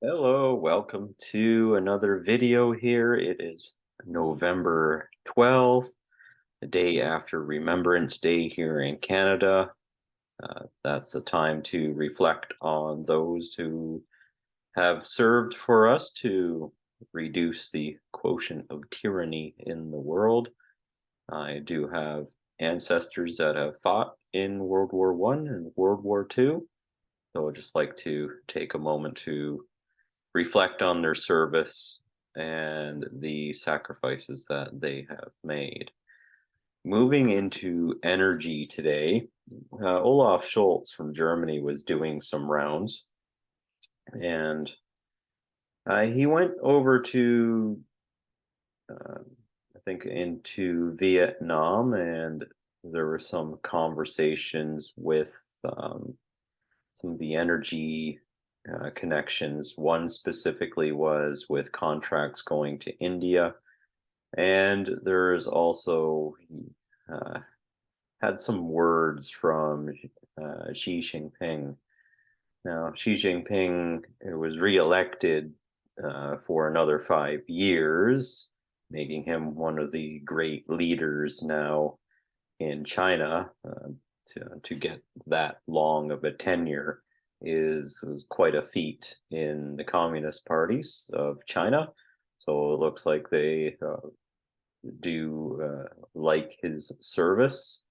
Hello, welcome to another video here. It is November 12th, the day after Remembrance Day here in Canada. That's a time to reflect on those who have served for us to reduce the quotient of tyranny in the world. I do have ancestors that have fought in World War One and World War Two, so I'd just like to take a moment to reflect on their service and the sacrifices that they have made. Moving into energy today, Olaf Scholz from Germany was doing some rounds, and he went over to, I think, into Vietnam, and there were some conversations with some of the energy connections. One specifically was with contracts going to India, and there's also uh, had some words from Xi Jinping. Now, Xi Jinping was reelected for another 5 years, making him one of the great leaders now in China. To get that long of a tenure is quite a feat in the Communist parties of China. So it looks like they do like his service,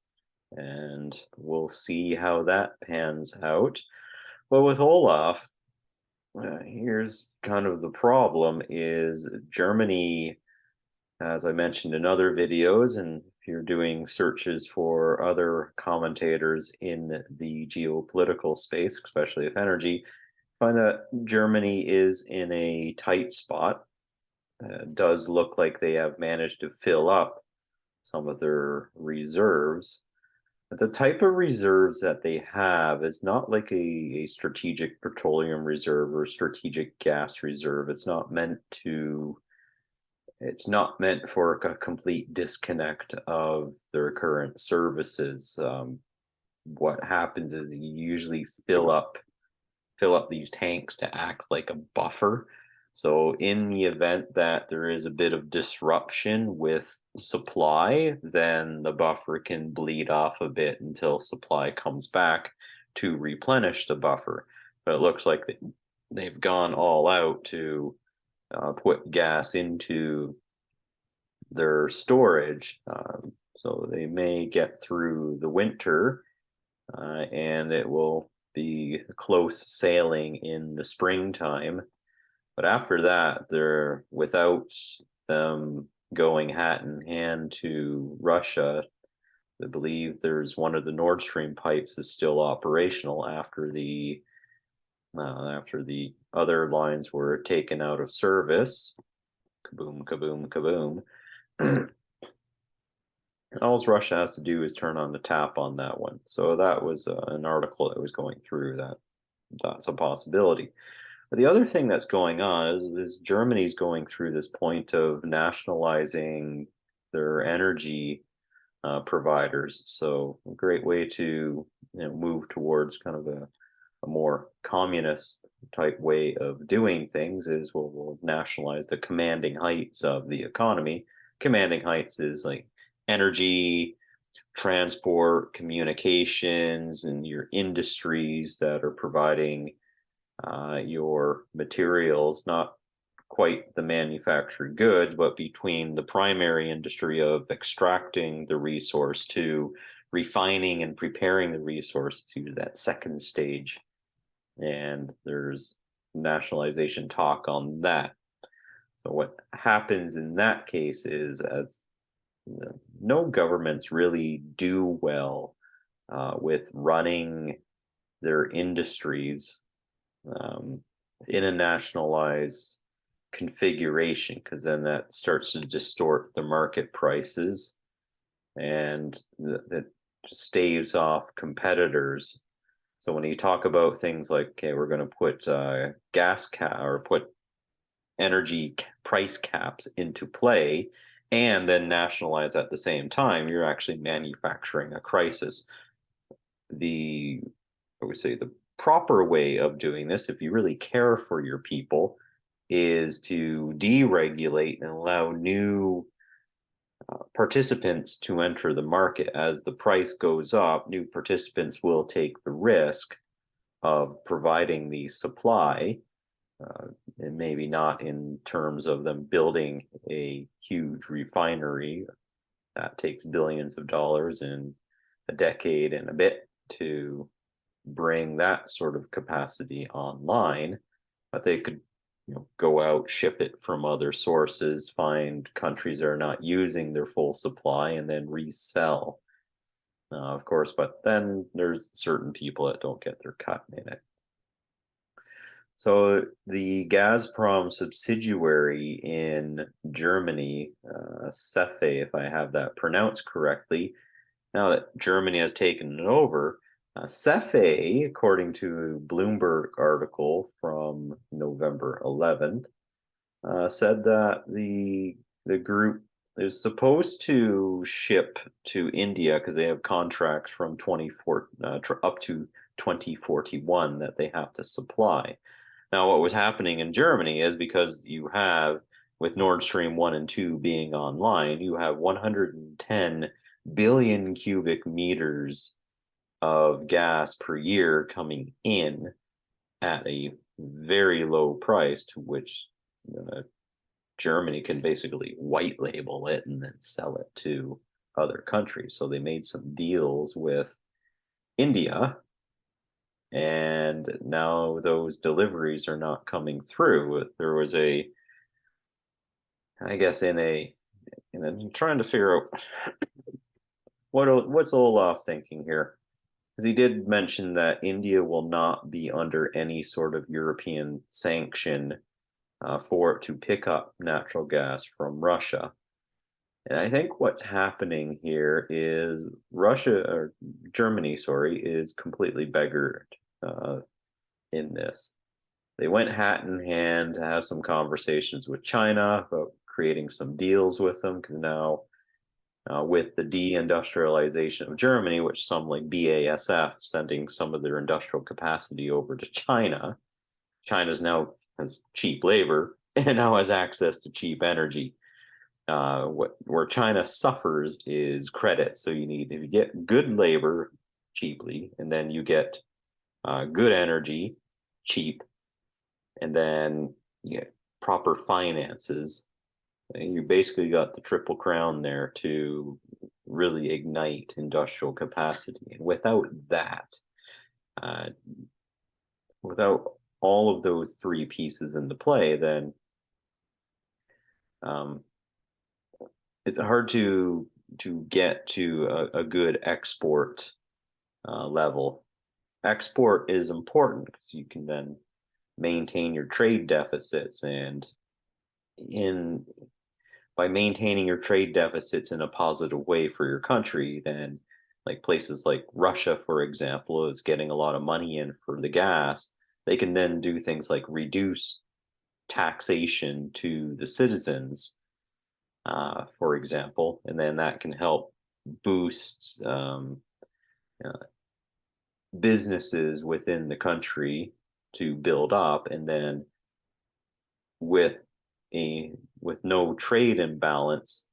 and we'll see how that pans out. But with Olaf, here's kind of the problem: is Germany, as I mentioned in other videos, and if you're doing searches for other commentators in the geopolitical space, especially of energy, find that Germany is in a tight spot. Does look like they have managed to fill up some of their reserves. But the type of reserves that they have is not like a strategic petroleum reserve or strategic gas reserve. It's not meant for a complete disconnect of their current services. What happens is you usually fill up these tanks to act like a buffer. So in the event that there is a bit of disruption with supply, then the buffer can bleed off a bit until supply comes back to replenish the buffer. But it looks like they've gone all out to put gas into their storage. So they may get through the winter, and it will be close sailing in the springtime. But after that, they're without them going hat in hand to Russia. I believe there's one of the Nord Stream pipes is still operational after the other lines were taken out of service. Kaboom, kaboom, kaboom. All Russia has to do is turn on the tap on that one. So that was an article that was going through that. That's a possibility. But the other thing that's going on is Germany's going through this point of nationalizing their energy providers. So a great way to move towards kind of a more communist type way of doing things is we'll nationalize the commanding heights of the economy. Commanding heights is like energy, transport, communications, and your industries that are providing your materials, not quite the manufactured goods, but between the primary industry of extracting the resource to refining and preparing the resource to that second stage. And there's nationalization talk on that. So what happens in that case is, as no governments really do well with running their industries um, in a nationalized configuration, because then that starts to distort the market prices, and that staves off competitors. So when you talk about things like, okay, we're going to put gas cap or put energy price caps into play and then nationalize at the same time, you're actually manufacturing a crisis. The I would say the proper way of doing this, if you really care for your people, is to deregulate and allow new participants to enter the market. As the price goes up, new participants will take the risk of providing the supply, uh, and maybe not in terms of them building a huge refinery that takes billions of dollars in a decade and a bit to bring that sort of capacity online, but they could, go out, ship it from other sources, find countries that are not using their full supply, and then resell. Of course, but then there's certain people that don't get their cut in it. So the Gazprom subsidiary in Germany, Cefe, if I have that pronounced correctly, now that Germany has taken it over, Cefe, according to a Bloomberg article from November 11th, said that the group is supposed to ship to India because they have contracts from 24 up to 2041 that they have to supply. Now, what was happening in Germany is because you have, with Nord Stream 1 and 2 being online, you have 110 billion cubic meters of gas per year coming in at a very low price, to which Germany can basically white label it and then sell it to other countries. So they made some deals with India, and now those deliveries are not coming through. There was I guess, I'm trying to figure out what's Olaf thinking here, because he did mention that India will not be under any sort of European sanction for it to pick up natural gas from Russia. And I think what's happening here is Germany, sorry, is completely beggared uh, in this. They went hat in hand to have some conversations with China about creating some deals with them, because now, with the deindustrialization of Germany, which some like BASF sending some of their industrial capacity over to China, China's now has cheap labor and now has access to cheap energy. Where China suffers is credit. So if you get good labor cheaply, and then you get good energy cheap, and then you get proper finances, you basically got the triple crown there to really ignite industrial capacity. And without that, uh, without all of those three pieces into play, then um, it's hard to get to a good export level. Export is important because you can then maintain your trade deficits, and in by maintaining your trade deficits in a positive way for your country, then like places like Russia, for example, is getting a lot of money in for the gas. They can then do things like reduce taxation to the citizens, for example, and then that can help boost uh, businesses within the country to build up. And then with a with no trade imbalance,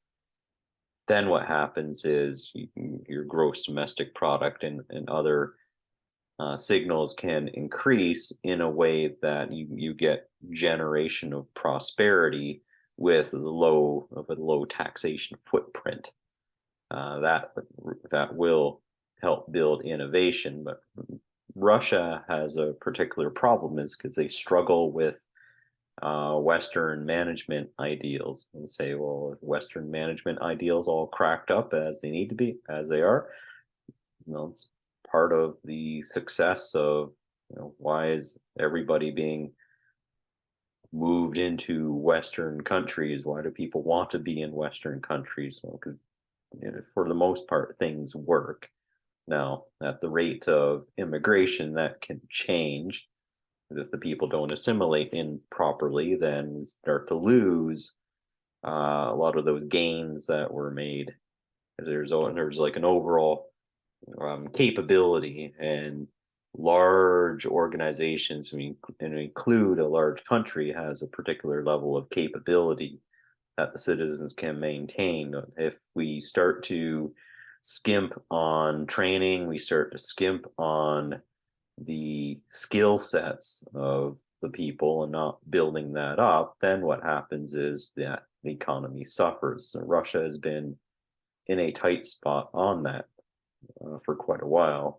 then what happens is your gross domestic product and other signals can increase in a way that you get generation of prosperity with a low taxation footprint. That will help build innovation. But Russia has a particular problem, is because they struggle with Western management ideals, and say, well, if Western management ideals all cracked up as they need to be, as they are, it's part of the success of, why is everybody being moved into Western countries? Why do people want to be in Western countries? Well, because for the most part, things work. Now, at the rate of immigration, that can change. If the people don't assimilate in properly, then we start to lose a lot of those gains that were made. There's like an overall capability, and large organizations, and include a large country, has a particular level of capability that the citizens can maintain. If we start to skimp on training, we start to skimp on the skill sets of the people and not building that up, then what happens is that the economy suffers. And Russia has been in a tight spot on that for quite a while,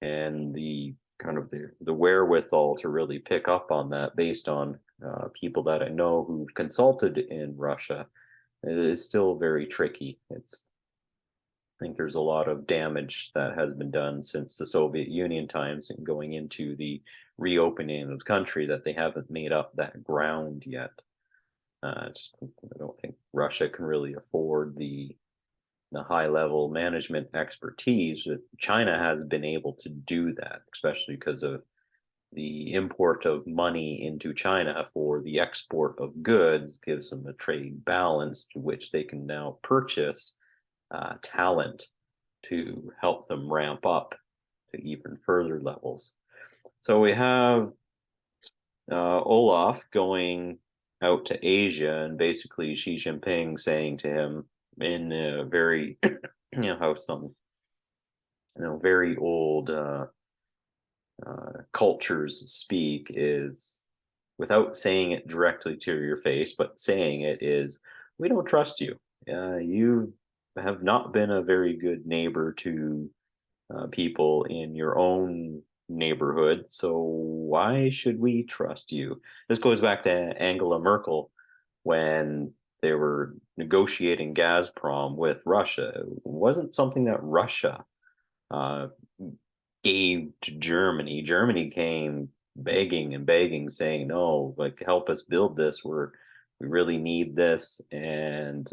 and the kind of the wherewithal to really pick up on that, based on people that I know who've consulted in Russia, is still very tricky. I think there's a lot of damage that has been done since the Soviet Union times and going into the reopening of the country, that they haven't made up that ground yet. I don't think Russia can really afford the high level management expertise. China has been able to do that, especially because of the import of money into China for the export of goods, gives them a trade balance to which they can now purchase talent to help them ramp up to even further levels. So we have Olaf going out to Asia, and basically Xi Jinping saying to him in a very, how some, very old cultures speak, is, without saying it directly to your face, but saying it is, we don't trust you. You have not been a very good neighbor to people in your own neighborhood, so why should we trust you? This goes back to Angela Merkel when they were negotiating Gazprom with Russia. It wasn't something that Russia uh, gave to Germany. Germany came begging and begging, saying, "No, like, help us build this. We really need this." And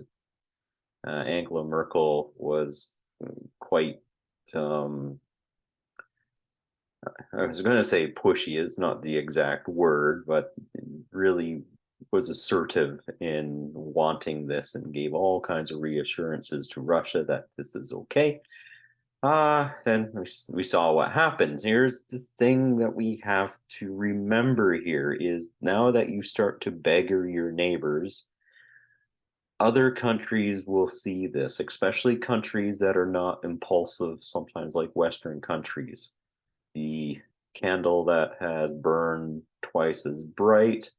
Angela Merkel was quite, um, I was going to say pushy. It's not the exact word, but really was assertive in wanting this, and gave all kinds of reassurances to Russia that this is okay. Then we saw what happened. Here's the thing that we have to remember here is, now that you start to beggar your neighbors, other countries will see this, especially countries that are not impulsive, sometimes like Western countries. The candle that has burned twice as bright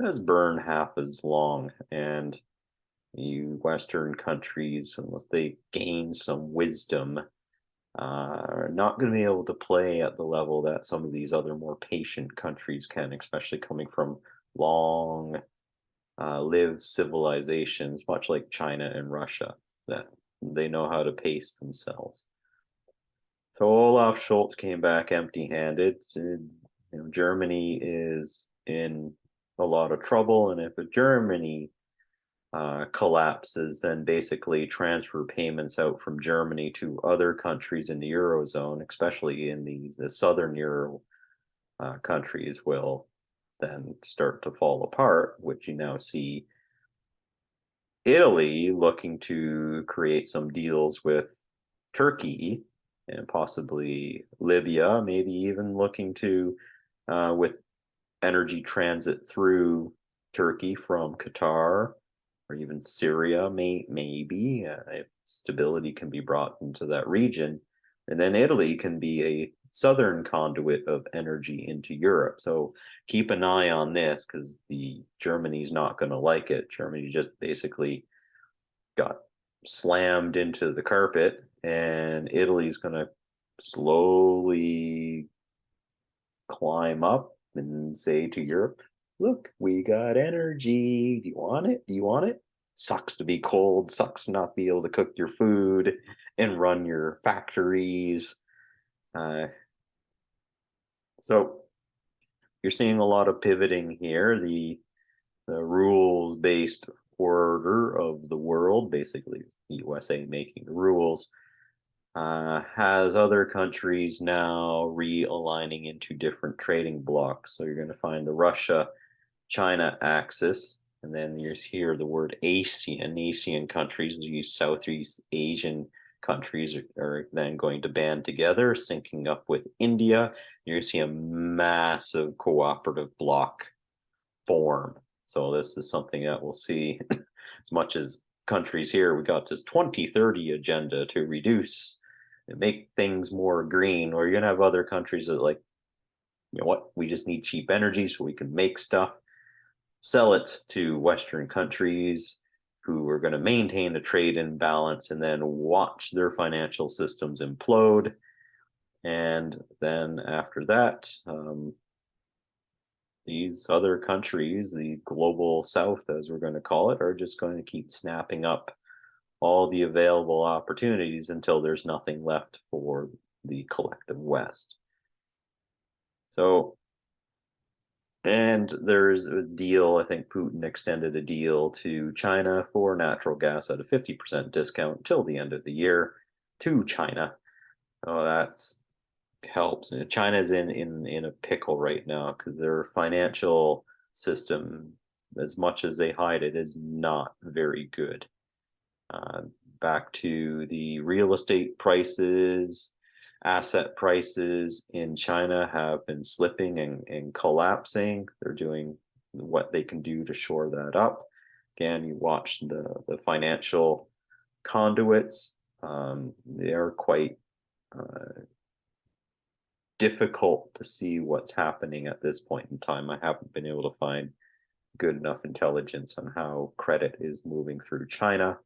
has burned half as long, and you Western countries, unless they gain some wisdom, are not going to be able to play at the level that some of these other more patient countries can, especially coming from long lived civilizations, much like China and Russia, that they know how to pace themselves. So Olaf Scholz came back empty-handed. Germany is in a lot of trouble, and if Germany collapses, then basically transfer payments out from Germany to other countries in the Eurozone, especially in the southern Euro countries, will then start to fall apart, which you now see Italy looking to create some deals with Turkey and possibly Libya, maybe even looking to, with energy transit through Turkey from Qatar or even Syria, maybe, if stability can be brought into that region. And then Italy can be a southern conduit of energy into Europe. So keep an eye on this, because the Germany's not going to like it. Germany just basically got slammed into the carpet, and Italy's going to slowly climb up and say to Europe, look, we got energy. Do you want it? Do you want it? Sucks to be cold, sucks to not be able to cook your food and run your factories. Uh, so you're seeing a lot of pivoting here. The rules based order of the world, basically the USA making the rules, has other countries now realigning into different trading blocks. So you're going to find the Russia China axis, and then you hear the word ASEAN countries, these Southeast Asian countries are then going to band together, syncing up with India. You're going to see a massive cooperative bloc form. So this is something that we'll see as much as countries here. We got this 2030 agenda to reduce and make things more green, or you're going to have other countries that like, you know what, we just need cheap energy so we can make stuff, sell it to Western countries who are going to maintain a trade imbalance and then watch their financial systems implode. And then after that, these other countries, the global south, as we're going to call it, are just going to keep snapping up all the available opportunities until there's nothing left for the collective West. So, and there's a deal, I think Putin extended a deal to China for natural gas at a 50% discount until the end of the year to China. Oh, that's helps. China's in a pickle right now because their financial system, as much as they hide it, is not very good. Back to the real estate prices, asset prices in China have been slipping and collapsing. They're doing what they can do to shore that up. Again, you watch the financial conduits. They are quite difficult to see what's happening at this point in time. I haven't been able to find good enough intelligence on how credit is moving through China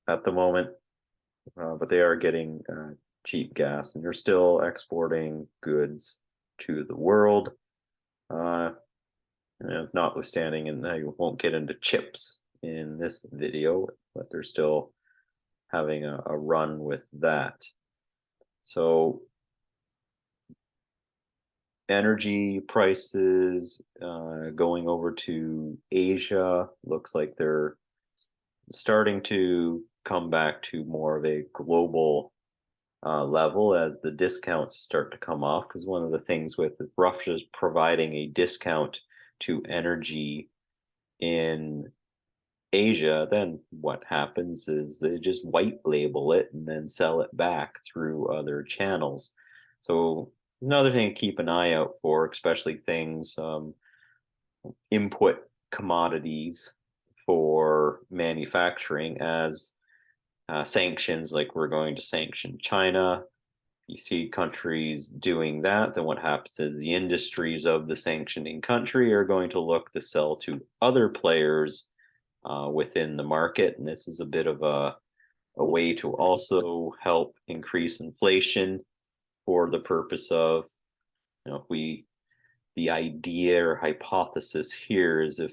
at the moment, but they are getting cheap gas and they're still exporting goods to the world. Notwithstanding, and I won't get into chips in this video, but they're still having a run with that. So energy prices going over to Asia looks like they're starting to come back to more of a global level as the discounts start to come off. Because one of the things with Russia's providing a discount to energy in Asia, then what happens is they just white label it and then sell it back through other channels. So another thing to keep an eye out for, especially things, input commodities for manufacturing as sanctions, like we're going to sanction China. You see countries doing that, then what happens is the industries of the sanctioning country are going to look to sell to other players within the market. And this is a bit of a way to also help increase inflation for the purpose of, the idea or hypothesis here is if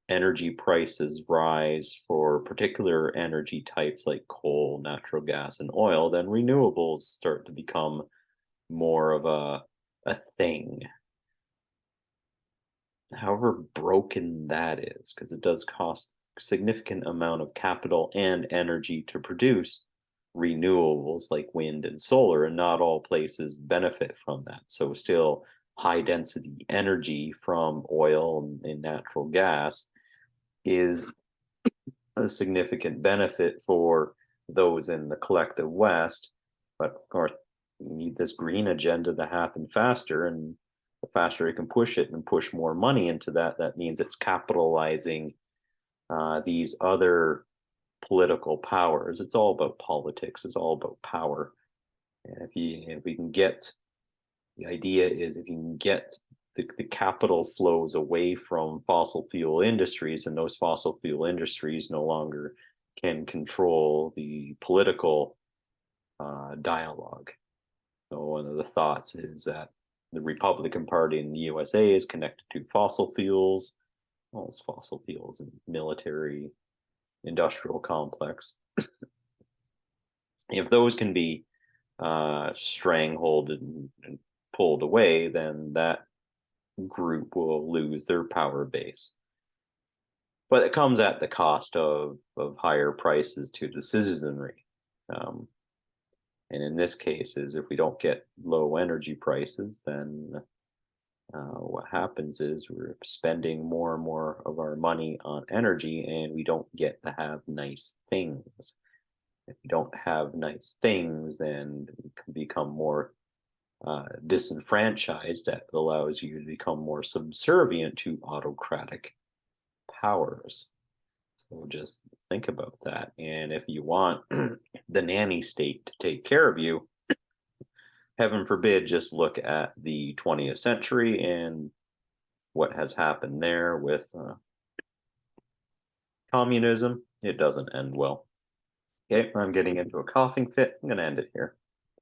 energy prices rise for particular energy types like coal, natural gas, and oil, then renewables start to become more of a thing. However broken that is, because it does cost a significant amount of capital and energy to produce renewables like wind and solar, and not all places benefit from that. So still high density energy from oil and natural gas is a significant benefit for those in the collective West. But of course, we need this green agenda to happen faster, and the faster it can push it and push more money into that, that means it's capitalizing these other political powers. It's all about politics. It's all about power. And if we can get, the idea is if you can get the capital flows away from fossil fuel industries, and those fossil fuel industries no longer can control the political dialogue. So one of the thoughts is that the Republican Party in the USA is connected to fossil fuels, well, it's fossil fuels and military industrial complex. If those can be stranglehold and pulled away, then that group will lose their power base. But it comes at the cost of higher prices to the citizenry. And in this case is if we don't get low energy prices, then what happens is we're spending more and more of our money on energy and we don't get to have nice things. If you don't have nice things, then you can become more disenfranchised. That allows you to become more subservient to autocratic powers. So just think about that. And if you want the nanny state to take care of you, heaven forbid, just look at the 20th century and what has happened there with communism. It doesn't end well. Okay, I'm getting into a coughing fit. I'm going to end it here.